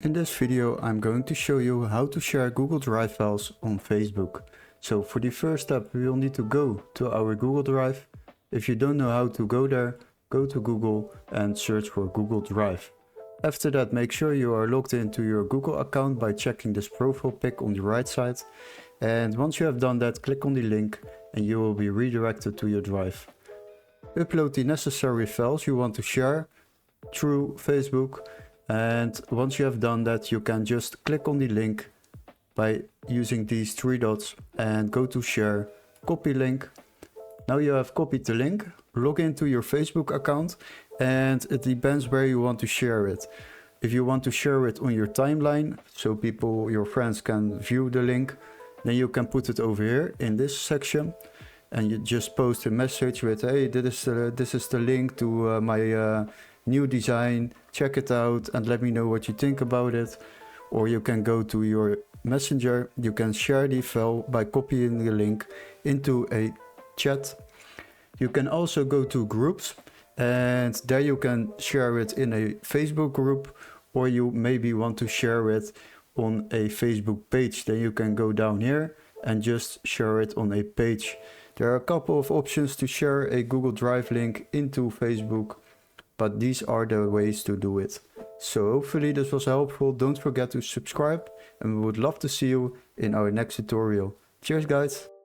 In this video I'm going to show you how to share Google Drive files on Facebook. So for the first step we will need to go to our Google Drive. If you don't know how to go there, go to Google and search for Google Drive. After that, make sure you are logged into your Google account by checking this profile pic on the right side. And once you have done that, click on the link and you will be redirected to your drive. Upload the necessary files you want to share through Facebook. And once you have done that, you can just click on the link by using these three dots and go to share, copy link. Now you have copied the link, log into your Facebook account, and it depends where you want to share it. If you want to share it on your timeline, so people, your friends can view the link, then you can put it over here in this section. And you just post a message with, hey, this is the link to my new design, check it out and let me know what you think about it. Or you can go to your messenger, you can share the file by copying the link into a chat. You can also go to groups and there you can share it in a Facebook group, or you maybe want to share it on a Facebook page. Then you can go down here and just share it on a page. There are a couple of options to share a Google Drive link into Facebook, but these are the ways to do it. So hopefully this was helpful. Don't forget to subscribe and we would love to see you in our next tutorial. Cheers guys!